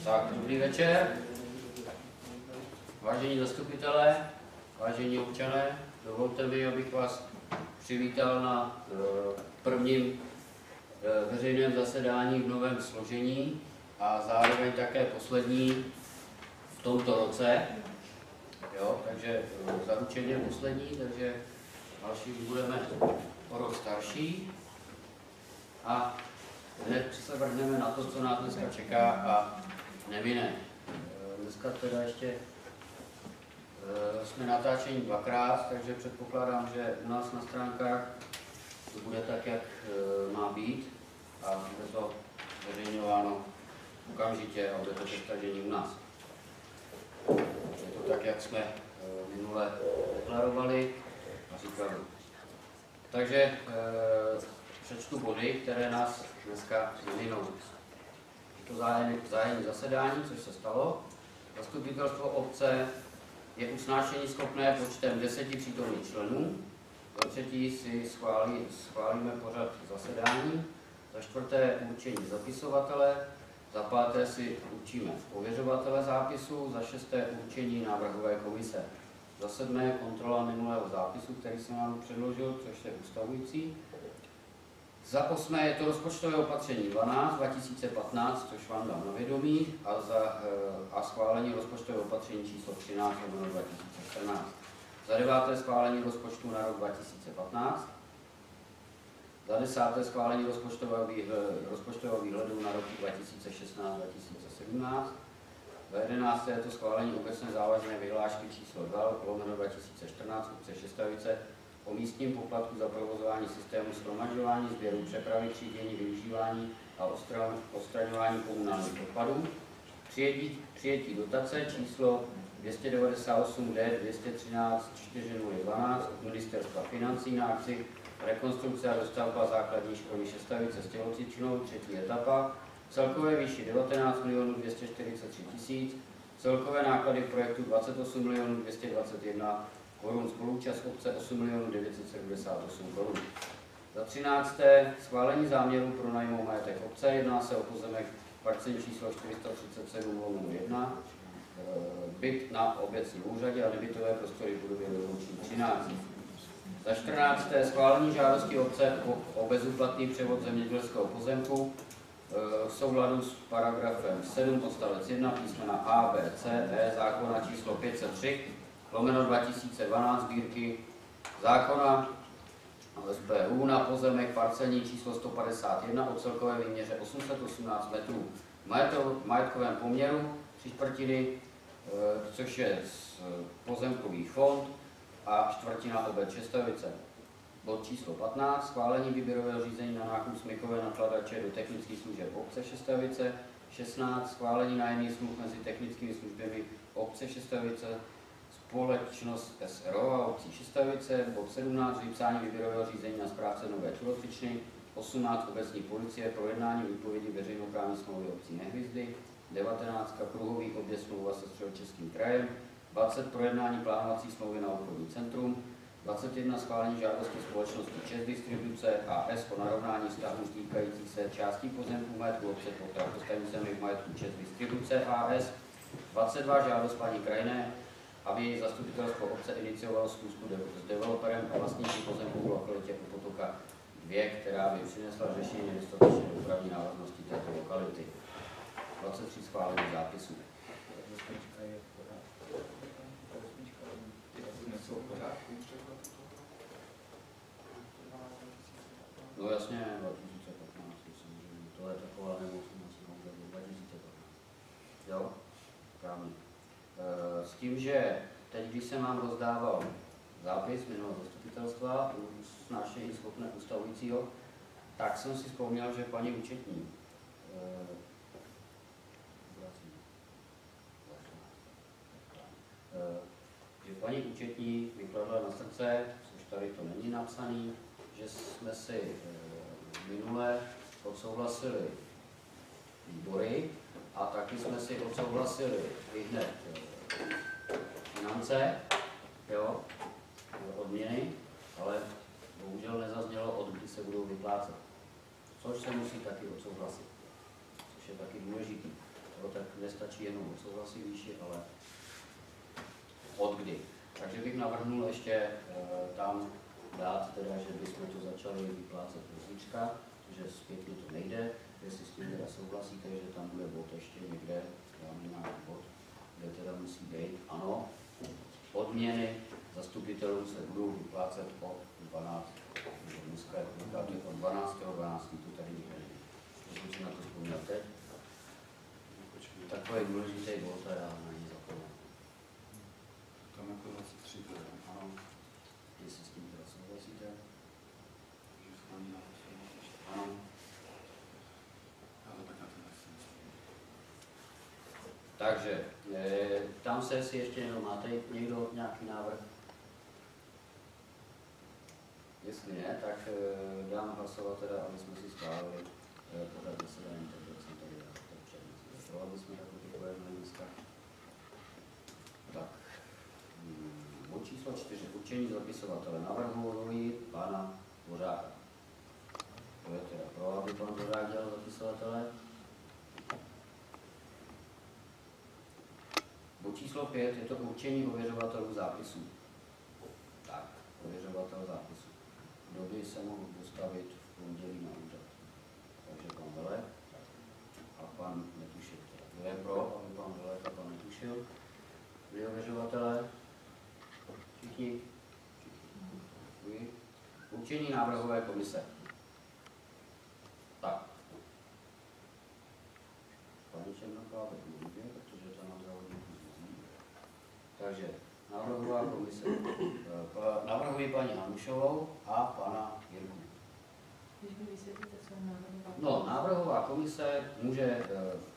Tak, dobrý večer. Vážení zastupitelé, vážení občané, dovolte mi, abych vás přivítal na prvním veřejném zasedání v novém složení a zároveň také poslední v tomto roce. Jo, takže zaručeně poslední, takže další budeme o rok starší. A hned se vrhneme na to, co nás dneska čeká a nemine. Dneska teda ještě jsme natáčení dvakrát, takže předpokládám, že u nás na stránkách to bude tak, jak má být a bude to zveřejňováno okamžitě a bude to přestažení u nás. Je to tak, jak jsme minule deklarovali a říkali. Takže přečtu body, které nás dneska zminou. Je to zájemné zasedání, což se stalo. Zastupitelstvo obce je usnášení schopné počtem 10 přítomných členů. Za třetí si schválíme pořad zasedání. Za čtvrté určení zapisovatele. Za páté si určíme ověřovatele zápisu. Za šesté určení návrhové komise. Za sedmé kontrola minulého zápisu, který jsem vám předložil, což je ustavující. Za osmé je to rozpočtové opatření 12 2015, což vám dám na vědomí, a schválení rozpočtového opatření číslo 13 2014. Za deváté schválení rozpočtu na rok 2015. Za desáté schválení rozpočtového výhledu na roky 2016-2017. Za 11. je to schválení obecné závazné vyhlášky číslo 2/2014 obce Šestavice o místním poplatku za provozování systému shromažďování, sběru, přepravy, třídění, využívání a odstraňování komunálních odpadů. Přijetí dotace číslo 298D 213 4012 od Ministerstva financí na akci rekonstrukce a dostavba základní školy Šestavice s tělocvičnou, třetí etapa, celkové výši 19 243 000, celkové náklady projektu 28 221 korun, spoluúčast obce 8 978 korun. Za 13. schválení záměru pro najmou majetek obce, jedná se o pozemek parcení číslo 437/1, byt na obecním úřadě a nebytové prostory budovy Revoluční 13. Za 14. schválení žádosti obce o bezúplatný převod zemědělského pozemku v souladu s paragrafem 7 odstavec 1 písmena A, B, C, E zákona číslo 503/2012 sbírky zákona o SPU na pozemek parcelní číslo 151 o celkové výměře 818 metrů v majetkovém poměru 3/4, což je pozemkový fond a čtvrtina obec Šestavice. Bod číslo 15. Schválení výběrového řízení na nákup smykové nakladače do technických služeb obce Šestavice. 16. Schválení nájemních smluv mezi technickými službami obce Šestavice, společnost SRO a obcí Šestavice. Bod 17. Vypsání výběrového řízení na správce nové tělocvičny. 18. Obecní policie pro jednání výpovědi veřejnoprávní smlouvy obcí Nehvizdy. 19. Kruhový oběd smlouva se Středočeským krajem. 20. Projednání plánovací smlouvy na obchodní centrum. 21. Schválení žádosti společnosti ČEZ Distribuce AS o narovnání vztahů týkajících se částí pozemků majetku obce pod postavnicemi v majetku ČEZ Distribuce AS. 22. Žádost paní Krajné, aby její zastupitelstvo obce iniciovalo schůzku s developerem a vlastníky pozemků v lokalitě u potoka 2, která by přinesla řešení nedostatečné dopravní návaznosti této lokality. 23. Schválení zápisu. No jasně, 2015, samozřejmě, to je taková nemocnost, 2015. Jo, správně. S tím, že teď, když jsem vám rozdával zápis minulého zastupitelstva, usnášení schopné ustavujícího, tak jsem si vzpomněl, že paní účetní vykladla na srdce, což tady to není napsaný, že jsme si minule odsouhlasili výbory a taky jsme si odsouhlasili ihned finance, jo, odměny, ale bohužel nezaznělo, od kdy se budou vyplácet. Což se musí taky odsouhlasit, což je taky důležitý. nestačí jenom odsouhlasit výši, ale od kdy. Takže bych navrhnul ještě tam dát teda, že bychom to začali vyplácet do zítřka, že zpětně to nejde, jestli s tím teda souhlasíte, že tam bude bod ještě někde, já mám nějaký bod, kde teda musí být, ano, odměny zastupitelům se budou vyplácet od 12. Dneska je od 12. to tady nikde není. To jsem si na to vzpomněl teď. Takový důležitý bod a já na něj zapomněl. Tam jako 23 to je, ano. Jestli s tím teda souhlasíte? Takže schválí na to. Ano. Já to tak na to nechci. Takže, tam se, jestli ještě jenom máte někdo nějaký návrh? Jestli ne, tak dám hlasovat teda, aby jsme si schválili pořád zasedání, tak jak jsem tady přednesl. Aby jsme takové dneska. Tak, bod číslo 4. Určení zapisovatele. Navrhuji pana Dvořáka. To je teda pro, aby pan Dvořák dělal zapisovatele. Bod číslo 5 je to určení ověřovatelů zápisů. Tak, ověřovatel zápisu. Kdo by se mohl postavit v pondělí na úřad? Takže pan Velek a pan Netušil. Kdo je pro, aby pan Velek a pan Netušil byli ověřovatelé? Všichni? Děkuji. Určení návrhové komise. Tak. Paní Černochá teď nemůže, protože to na zdravotníku zmizí. Takže návrhová komise. Navrhuji paní Hanušovou a pana Jirku. Když mi vysvětlíte, co je návrhová komise. No, návrhová komise může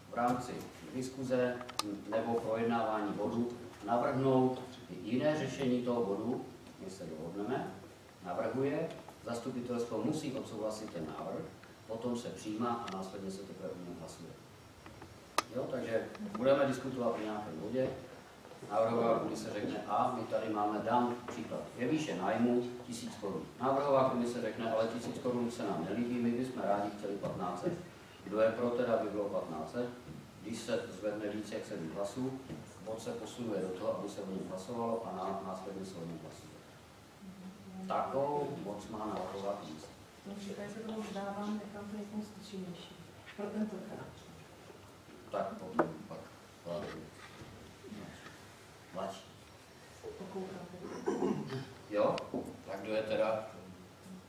v rámci diskuze nebo projednávání bodu navrhnout jiné řešení toho bodu, my se dohodneme, navrhuje, zastupitelstvo musí odsouhlasit ten návrh, potom se přijímá a následně se teprve o něm hlasuje. Jo, takže budeme diskutovat o nějakém bodě, návrhová komise řekne a my tady máme, dám příklad, je výše nájmu 1000 korun. Návrhová komise řekne, ale 1000 korun se nám nelíbí, my bychom rádi chtěli 1500. Kdo je pro teda, by bylo 1500. Když se zvedne více jak 7 hlasů, bod se posunuje do toho, aby se o něm hlasovalo a následně se o něm hlasuje. Takovou moc má návrhová komise. V tom případě se tomu vzdávám, nechám to někomu stručnější. Pro tentokrát. Tak potom pak mladší. Pokoukáte. Jo? Tak kdo je teda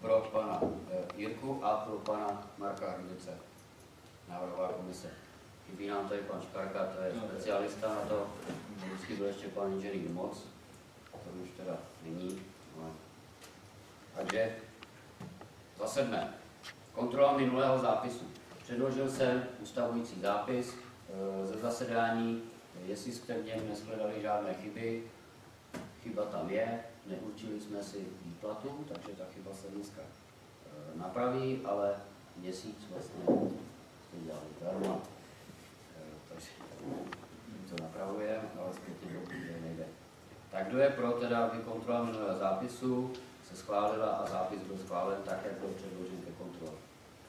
pro pana Jirku a pro pana Marka Hrdice? Návrhová komise. Chybí nám tady pan Škarka, to je specialista na to. Vždycky byl ještě pan inženýr Moc. To už teda není. No. Takže za 7. Kontrola minulého zápisu. Předložil jsem ustavující zápis ze zasedání, jestli jste v něm neshledali žádné chyby. Chyba tam je, neurčili jsme si výplatu, takže ta chyba se dneska napraví, ale měsíc vlastně jste dělali zdarma. Takže to napravujeme, ale zpětně nejde. Tak kdo je pro teda, aby kontrola minulého zápisu se schválila a zápis byl schválen tak, jak byl předložen ke kontrole.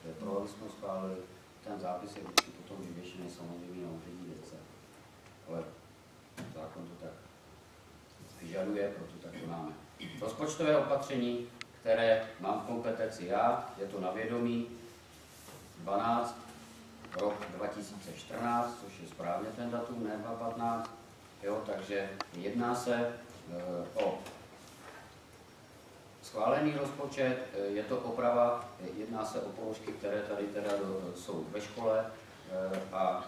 Kdo je pro, aby jsme schválili, ten zápis je vždycky potom vyvěšený samozřejmě na úřední věce. Ale zákon to tak vyžaduje, proto tak konáme. Rozpočtové opatření, které mám v kompetenci já, je to na vědomí 12, rok 2014, což je správně ten datum, ne 2015. Jo, takže jedná se o schválený rozpočet, je to oprava, jedná se o položky, které tady teda jsou ve škole a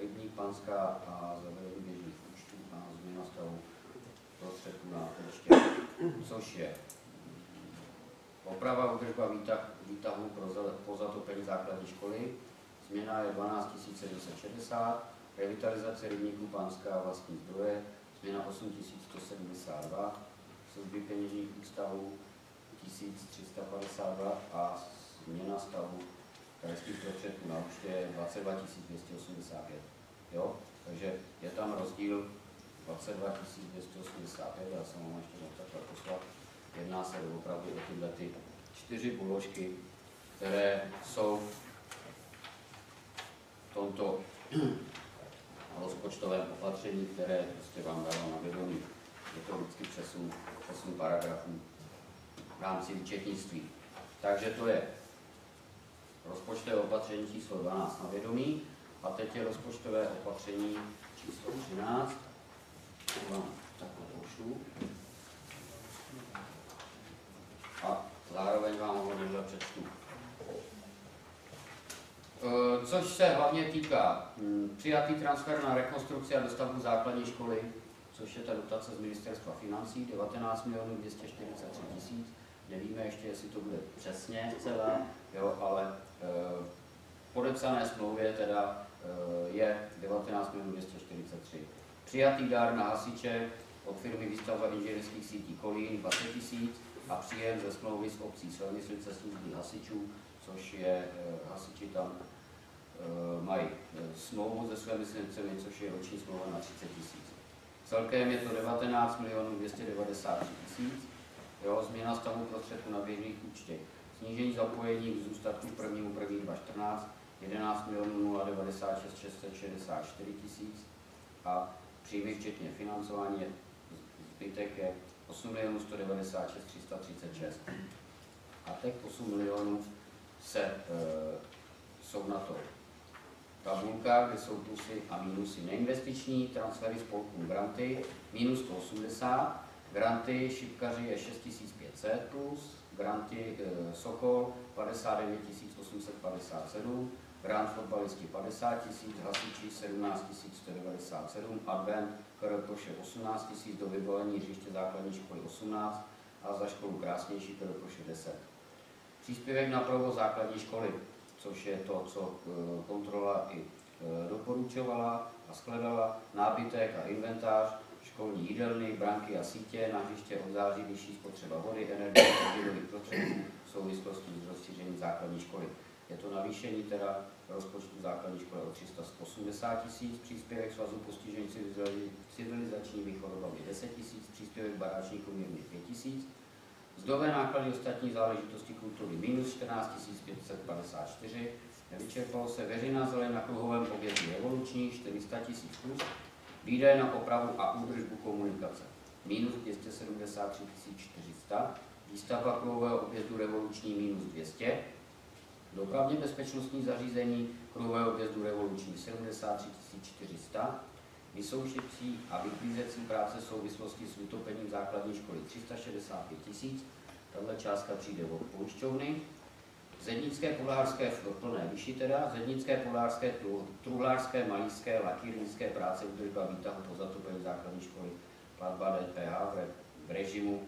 rybník Panská a zavedení běžných účtů a změna stavu prostředků na pojištění, což je oprava údržba výtahu po zatopení základní školy, změna je 12 760, revitalizace rybníků Panská vlastní zdroje, změna 8 172, služby peněžních ústavů 1352 a změna stavu krajských prostředků na účtě 22 285. Jo? Takže je tam rozdíl 22 285, já jsem vám ještě takhle poslat. Jedná se opravdu o tyhle 4 položky, které jsou v tomto rozpočtovém opatření, které prostě vám dalo na vědomí. Je to vždycky přesun paragrafů v rámci výčetnictví. Takže to je rozpočtové opatření číslo 12 na vědomí a teď je rozpočtové opatření číslo 13. Vám takhle pošlu. A zároveň vám ho takhle přečtu. Což se hlavně týká přijatý transfer na rekonstrukci a dostavbu základní školy, což je ta dotace z Ministerstva financí, 19 243 000. Nevíme ještě, jestli to bude přesně celá, jo, ale v podepsané smlouvě teda je 19 243 000. Přijatý dár na hasiče od firmy Výstavba inženýrských sítí Kolín 20 000 a příjem ze smlouvy s obcí Silnice služby hasičů, což je hasiči tam mají smlouvu se svými silnicemi, což je roční smlouva na 30 000. Celkem je to 19 293 000. Jo, změna stavu prostředků na běžných účtech. Snížení zapojení v zůstatku 1.1.2014 11 096 664 000 a příjmy včetně financování zbytek je 8 196 336. A těch 8 milionů jsou na to tabulka, kde jsou plusy a mínusy. Neinvestiční transfery spolků granty minus 180, granty šipkaři je 6500 plus, granty Sokol 59 857, grant fotbalisti 50 000, hasiči 17 197, Advent Krkoše 18 000, do vybavení hřiště základní školy 18 a za školu krásnější Krkoše 10. Příspěvek na provoz základní školy, což je to, co kontrola i doporučovala a shledala, nábytek a inventář, školní jídelny, branky a sítě, na hřiště od září vyšší spotřeba vody, energie a dílových prostředků v souvislosti s rozšířením základní školy. Je to navýšení teda rozpočtu základní školy o 380 000, příspěvek svazu postižení civilizačními chorobami 10 000, příspěvek baráčníků mírně 5 000, mzdové náklady ostatní záležitosti kultury minus 14 554, nevyčerpalo se veřejná zeleň na kruhovém objezdu revoluční 400 000 plus, výdaje na opravu a údržbu komunikace minus 273 400, výstavba kruhového objezdu revoluční minus 200, dopravně bezpečnostní zařízení kruhového objezdu revoluční 73 400, vysoušecí a vyklízecí práce v souvislosti s vytopením základní školy 365 000, tato částka přijde od pojišťovny, zednické polářské v plné výši teda, zednické polářské, truhlářské, malířské, lakírnické práce, údržba výtahu po zatopení základní školy, platba DPH v režimu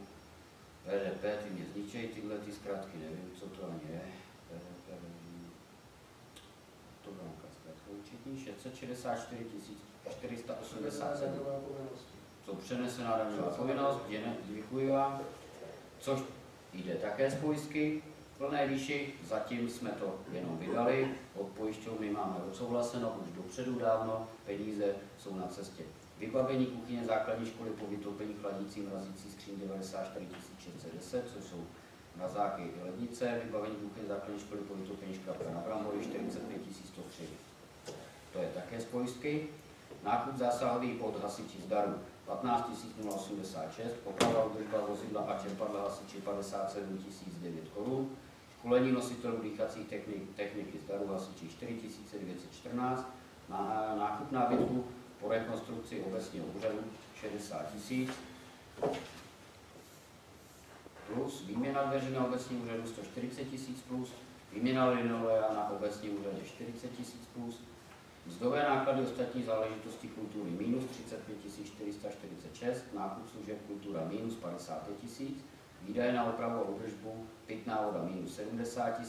VDP, ty mě zničejí tyhle ty zkrátky, nevím, co to ani je. To byla zkrátka účetní, 664 487. To přenesená daňová povinnost, děkuji vám, což jde také z pojistky v plné výši, zatím jsme to jenom vydali, od pojišťovny máme odsouhlaseno už dopředu dávno, peníze jsou na cestě. Vybavení kuchyně základní školy po vytoupení chladící mrazící skříň 94 610, což jsou mrazáky i lednice, vybavení kuchyně základní školy po vytoupení škapka na brambory 45 103. To je také z pojistky. Nákup zásahový pod hasiči zdaru 15 086, oprava údržba vozidla a čerpadla hasiči 57 009 korun, školení nositelů dýchacích techniky zdaru hasiči 4 914, nákup nábytku po rekonstrukci obecního úřadu 60 000, plus výměna dveří na obecní úřadu 140 000 plus, výměna linoleja na obecní úřadě 40 000 plus, mzdové náklady ostatní záležitosti kultury minus 35 446, nákup služeb kultura minus 55 000, výdaje na opravu a údržbu, pitná voda minus 70 000,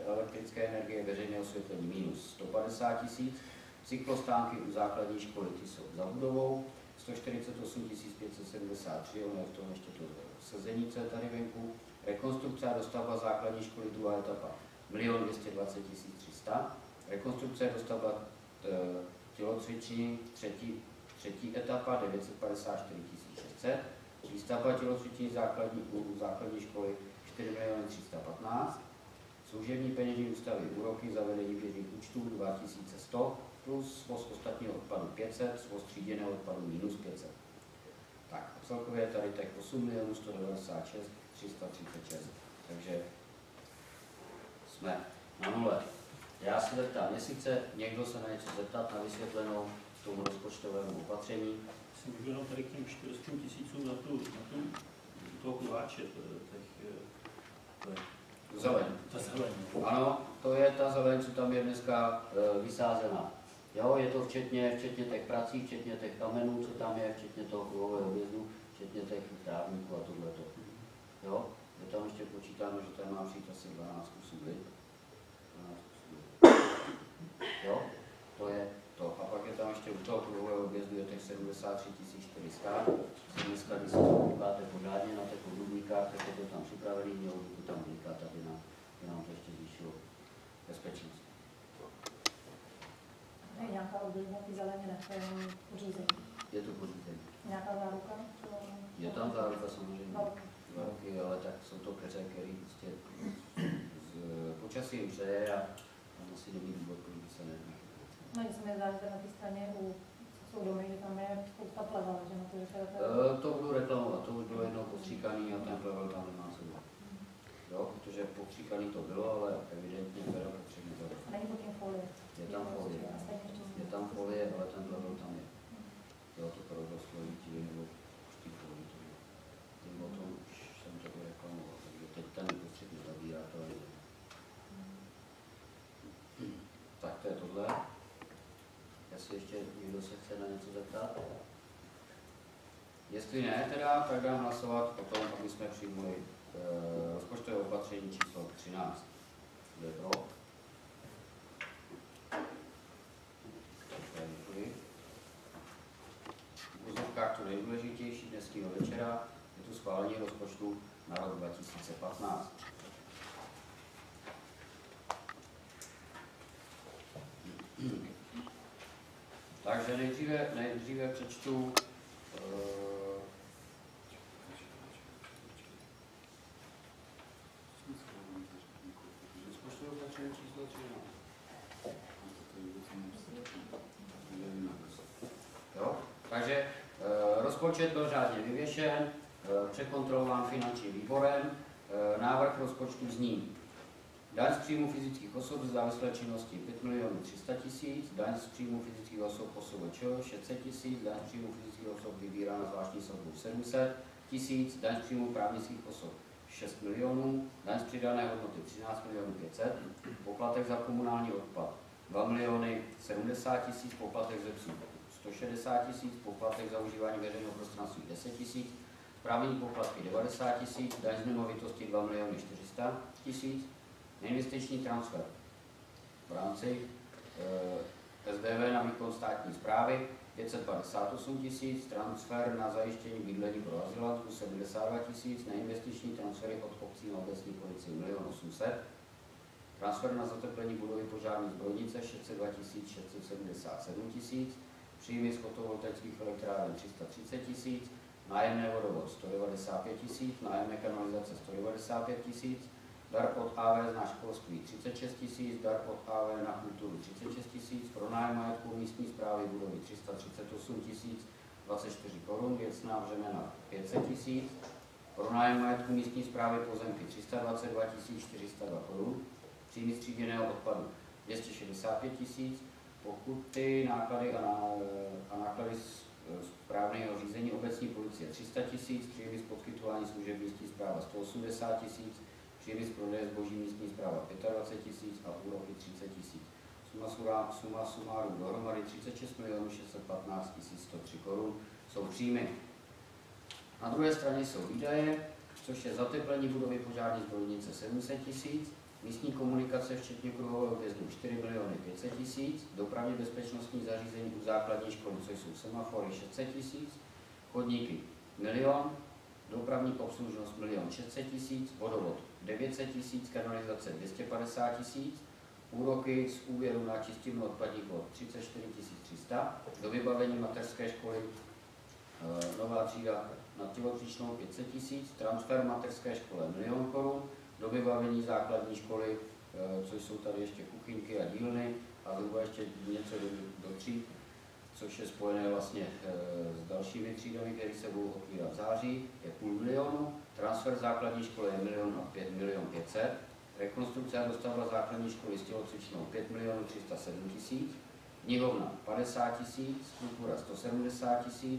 elektrické energie, veřejné osvětlení minus 150 000, cyklostánky u základní školy, ty jsou za budovou, 148 573, ono je v tom ještě to sezení, co je tady venku, rekonstrukce a dostavba základní školy, druhá etapa 1 220 300, rekonstrukce a dostavba tělocvičení, třetí etapa 954 600, výstavba tělocvičení základní školy 4 315, služební peněžní ústavy úroky, zavedení běžných účtů 2100 plus svoz ostatního odpadu odpadu 500, svoz tříděného odpadu minus 500. Tak, celkově je tady tak 8 196 336, takže jsme na nule. Já se zeptám, jestli chce někdo se na něco zeptat, na vysvětlenou k tomu rozpočtovému opatření. Jsem můžu jenom tady k těm 400 tisícům na tu toho kováče, Zeleň. ta zeleň. Ano, to je ta zeleň, co tam je dneska vysázena. Jo, je to včetně těch prací, včetně těch kamenů, co tam je, včetně toho kruhového objezdu, včetně těch trávníků a tohleto. Jo, je tam ještě počítáno, že tam má přijít asi 12 kusů, 12 kusů. Jo, to je to. A pak je tam ještě u toho kruhového objezdu je těch 73 400. Dneska, když se to koukáte pořádně na těch podrubníkách, tak je to tam připravený, mělo by to tam blikat, aby nám to ještě zvýšilo bezpečnost. Je nějaká oddělení ty zeleně, to je jenom pořízení. Je to pořízení. Nějaká záruka? Je tam záruka samozřejmě. Záruka. Záruky, ale tak jsou to keře, které prostě s počasím přeje a tam asi není důvod, proč by se nejedná. No, že se mi zdá, že na té straně jsou domy, že tam je spousta plevel, že na to, že se To budu reklamovat, to už bylo jednou postříkaný a ten plevel tam nemá sebou. Jo, protože postříkaný to bylo, ale evidentně teda potřebně to. A není pod tím folie. Je tam folie. Je tam folie, ale ten plevel tam je. Jo, to prorostlo lidi nebo pustý folie. Tím o tom už jsem to reklamoval, takže teď ten postředně zabírá to a jde. Tak to je tohle. Jestli ještě někdo se chce na něco zeptat? Jestli ne, teda, tak dám hlasovat o tom, aby jsme přijmuli rozpočtové opatření číslo 13. Kdo je pro? Děkuji. V úzovkách to nejdůležitější dnešního večera je tu schválení rozpočtu na rok 2015. Takže nejdříve přečtu Rozpočtové opatření číslo 13. jo? Takže rozpočet byl řádně vyvěšen, překontrolován finančním výborem, návrh rozpočtu zní: daň z příjmu fyzických osob ze závislé činnosti 5 300 000, daň z příjmu fyzických osob OSVČ 600 000, daň z příjmu fyzických osob vybírána zvláštní sazbou 700 000, daň z příjmu právnických osob 6 milionů, daň z přidané hodnoty 13 500 000, poplatek za komunální odpad 2 070 000, poplatek ze psů 160 000, poplatek za užívání veřejného prostranství 10 000, správní poplatky 90 000, daň z nemovitosti 2 400 000, investiční transfer v rámci SDV na výkon státní správy 558 000, transfer na zajištění bydlení pro azylantů 72 000, neinvestiční transfery od obcí na obecní policii 1 800 000, transfer na zateplení budovy požární zbrojnice 602 677 000, příjmy z fotovoltaických elektráren 330 000, nájemné vodovod 195 000, nájemné kanalizace 195 000, dar od AV na školství 36 000, dar od AV na kulturu 36 000, pronájem majetku místní správy budovy 338 024 korun, věcná břemena 500 000, pronájem majetku místní správy pozemky 322 402 korun, příjmy z tříděného odpadu 265 000, pokuty, náklady a náklady správného řízení obecní policie 300 000, příjmy z poskytování služeb místní správa 180 000, příjmy z prodeje zboží místní správa 25 000 a úroky 30 000. Suma sumárum dohromady 36 615 103 korun jsou příjmy. Na druhé straně jsou výdaje, což je zateplení budovy požární zbrojnice 700 000, místní komunikace včetně kruhového objezdu 4 500 000, dopravně bezpečnostní zařízení u základní školy, což jsou semafory 600 000, chodníky 1 000 000, dopravní obslužnost 1 600 000, vodovod 900 000, kanalizace 250 000, úroky z úvěru na čistírnu odpadních vod 34 300, do vybavení mateřské školy nová třída na tělocvičnou 500 000, transfer mateřské škole 1 000 000 korun, do vybavení základní školy, což jsou tady ještě kuchyňky a dílny a zhruba ještě něco do tříd, což je spojené vlastně s dalšími třídami, které se budou otvírat v září, je 500 000, transfer základní školy je 1 500 000, rekonstrukce a dostavba základní školy s tělocvičnou 5 307 000, knihovna 50 000, kultura 170 000,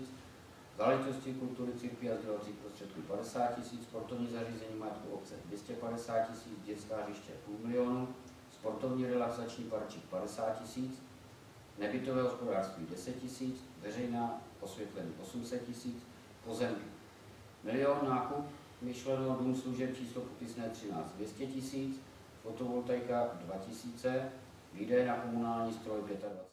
záležitosti kultury, církví a sdělovacích prostředků 50 000, sportovní zařízení majetku obce 250 000, dětská hřiště 500 000, sportovní relaxační parčík 50 000, nebytové hospodářství 10 000, veřejná osvětlení 800 000, pozemky 1 000 000, nákup myšleno dům služeb číslo popisné 13 200 000, fotovoltaika 2 000, výdaje na komunální stroj 25 000.